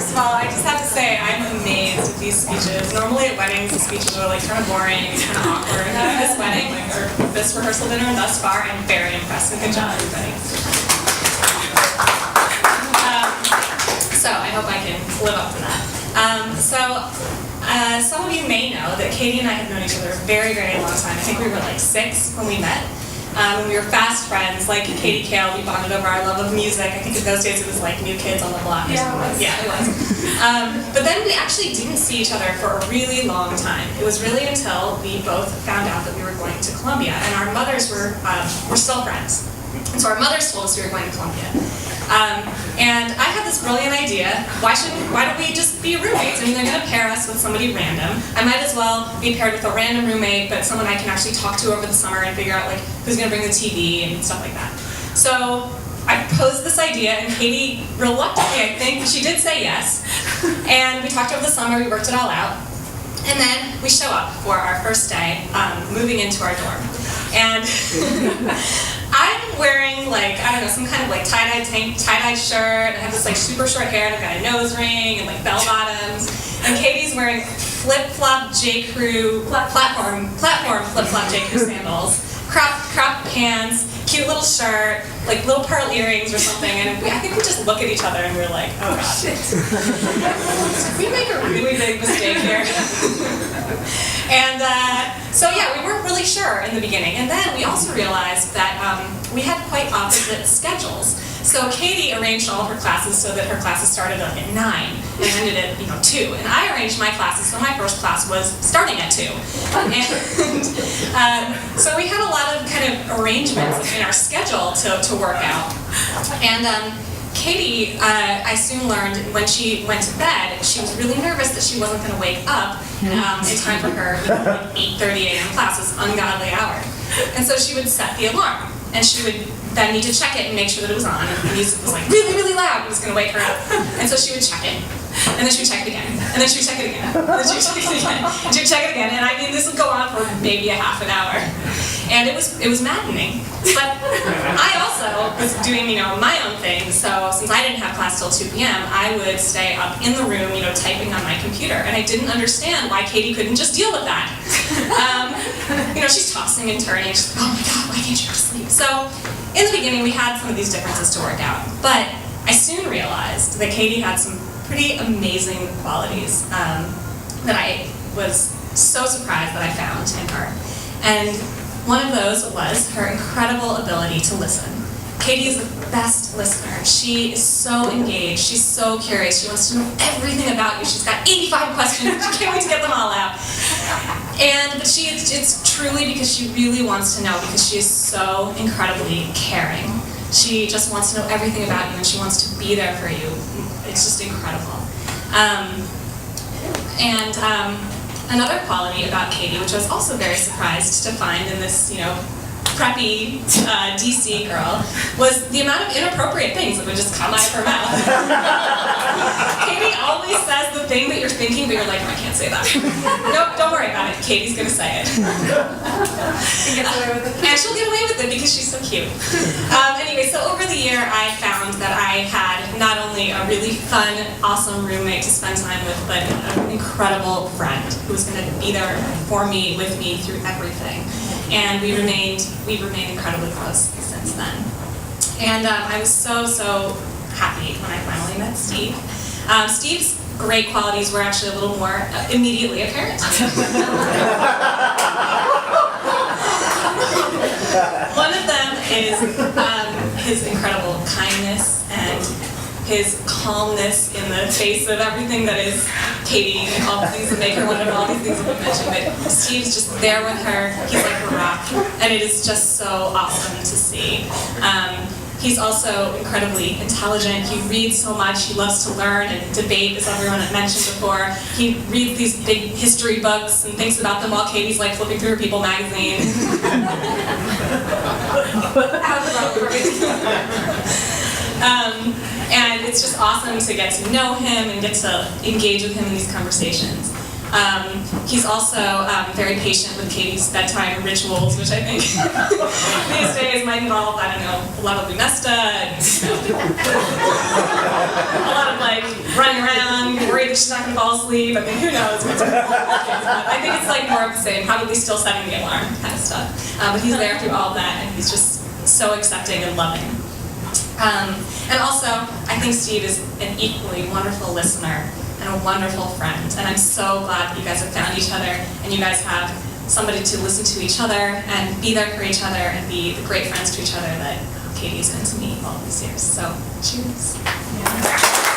First of all, I just have to say I'm amazed at these speeches. Normally at weddings, the speeches are like kind of boring, kind of awkward. This wedding, or this rehearsal dinner thus far, I'm very impressed. Good job, everybody. So I hope I can live up to that. Some of you may know that Katie and I have known each other a very, very long time. I think we were like 6 when we met. We were fast friends, like Katie Kale. We bonded over our love of music. I think in those days it was like New Kids on the Block or something. Yeah, it was. But then we actually didn't see each other for a really long time. It was really until we both found out that we were going to Columbia, and our mothers were still friends. And so our mothers told us we were going to Columbia. And I had this brilliant idea. Why don't we just be roommates? I mean, they're going to pair us with somebody random. I might as well be paired with a random roommate, but someone I can actually talk to over the summer and figure out like who's going to bring the TV and stuff like that. So I posed this idea, and Katie, reluctantly, I think, she did say yes. And we talked over the summer. We worked it all out. And then we show up for our first day, moving into our dorm. And I'm wearing like, I don't know, some kind of like tie-dye shirt. I have this like super short hair, and I've got a nose ring and like bell bottoms. And Katie's wearing flip-flop J. Crew, platform flip-flop J. Crew sandals, crop pants, cute little shirt, like little pearl earrings or something. And I think we just look at each other and we're like, oh god. Did we make a really big mistake here? And so yeah, we weren't really sure in the beginning. And then we also realized that we had quite opposite schedules. So Katie arranged all of her classes so that her classes started like at 9 and ended at 2. And I arranged my classes so my first class was starting at 2. And so we had a lot of kind of arrangements in our schedule to work out. And Katie, I soon learned when she went to bed, she was really nervous that she wasn't going to wake up in time for her 8:30 a.m. class, this ungodly hour. And so she would set the alarm, and she would then need to check it and make sure that it was on, and the music was like really, really loud. It was going to wake her up. And so she would check it, and then she would check it again, and then she would check it again, and then she would check it again, and she would check it again. And I mean, this would go on for maybe a half an hour. And it was maddening. But I also was doing, my own thing. So since I didn't have class till 2 p.m., I would stay up in the room, typing on my computer. And I didn't understand why Katie couldn't just deal with that. She's tossing and turning. She's like, oh my god, why can't you go to sleep? So in the beginning, we had some of these differences to work out. But I soon realized that Katie had some pretty amazing qualities that I was so surprised that I found in her. And one of those was her incredible ability to listen. Katie is the best listener. She is so engaged. She's so curious. She wants to know everything about you. She's got 85 questions. She can't wait to get them all out. But it's truly because she really wants to know, because she is so incredibly caring. She just wants to know everything about you, and she wants to be there for you. It's just incredible. Another quality about Katie, which I was also very surprised to find in this, preppy DC girl, was the amount of inappropriate things that would just come out of her mouth. Katie always says the thing that you're thinking, but you're like, I can't say that. Nope, don't worry about it. Katie's gonna say it. And she'll get away with it because she's so cute. Anyway, so over the year, I found that I had not only a really fun, awesome roommate to spend time with, but an incredible friend who was going to be there for me, with me through everything. And we remained incredibly close since then. And I was so happy when I finally met Steve. Steve's great qualities were actually a little more immediately apparent to me. One of them is his incredible kindness and his calmness in the face of everything that is Katie and all the things that make her wonderful, all these things that we mentioned. But Steve's just there with her. He's like a rock, and it is just so awesome to see. He's also incredibly intelligent. He reads so much. He loves to learn and debate, as everyone had mentioned before. He reads these big history books and thinks about them while Katie's like flipping through her People magazine. And it's just awesome to get to know him and get to engage with him in these conversations. He's also very patient with Katie's bedtime rituals, which I think these days might involve, I don't know, a lot of lunesta and a lot of like running around, worried that she's not going to fall asleep. I mean, who knows what's going on. I think it's like more of the same, probably still setting the alarm kind of stuff. But he's there through all of that, and he's just so accepting and loving. And also, I think Steve is an equally wonderful listener and a wonderful friend. And I'm so glad that you guys have found each other and you guys have somebody to listen to each other and be there for each other and be the great friends to each other that Katie has been to me all these years. So, cheers. Yeah.